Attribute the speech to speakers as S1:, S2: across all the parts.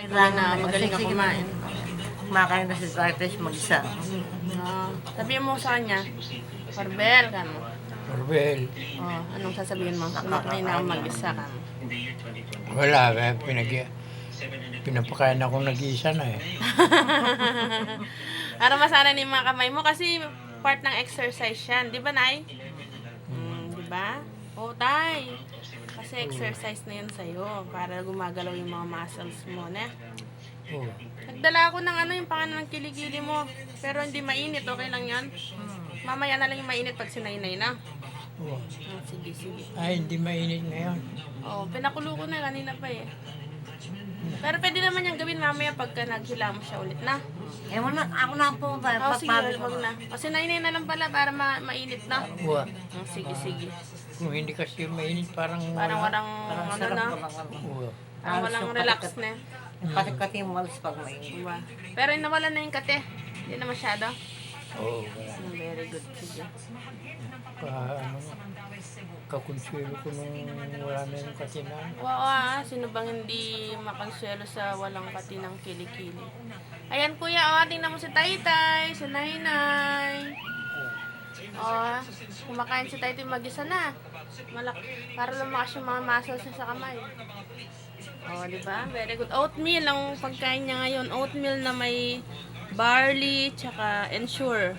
S1: Kailangan na magaling ka
S2: Sige,
S1: kumain.
S2: Kumakain na si Titus mag-isa.
S1: Sabihin mo sa kanya, Corbel, ka mo.
S3: Corbel,
S1: Anong sasabihin mo? Kumakain na ako mag-isa ka mo.
S3: wala. Pinapakain ako nag-iisa na eh.
S1: Para masana ni mga kamay mo kasi part ng exercise yan. Di ba, Nay? Di ba? Oo, Tay. Kasi exercise na yan sa'yo para gumagalaw yung mga muscles mo, ne?
S3: Oh,
S1: Nagdala ako ng yung pangalan ng kilikili mo. Pero hindi mainit, okay lang yan? Mamaya na lang yung mainit pag sinaynay na.
S3: oh.
S1: Sige, sige.
S3: Ay, hindi mainit ngayon.
S1: Pinakulo ko na kanina pa eh. Pero pwede naman yung gawin mamaya pagka naghila mo siya ulit na.
S2: Eh, wala, ako na po ba?
S1: Sige, wag na. Kasi nainay na lang pala para mainit na.
S3: Wah,
S1: Sige, sige.
S3: kung hindi kasi mainit, parang
S1: Parang walang,
S2: Parang
S1: ano
S2: sarap
S1: na,
S2: ko lang.
S3: Wah.
S1: parang walang relax na.
S2: Kasi yung malis pag mainit.
S1: Diba? Pero nawala na yung kate. Hindi na masyado.
S3: Oo, wala.
S1: Very good. Sige.
S3: Kakonsuelo ko nung wala na yung katinan.
S1: Wow, sino bang hindi makonsyelo sa walang kati ng kilikili? Ayan kuya, tingnan mo si Taytay, si Nainay. Kumakain si Taytay mag-isa na. Para lumakas yung mga muscles niya sa kamay. Diba? Very good. Oatmeal ang pagkain niya ngayon. Oatmeal na may barley, tsaka ensure.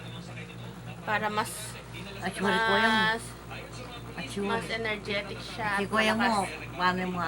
S1: Para mas
S2: Kuya mo.
S1: mas energetic siya.
S2: Si
S1: at
S2: kuya mo,
S1: malakas.
S2: paano mo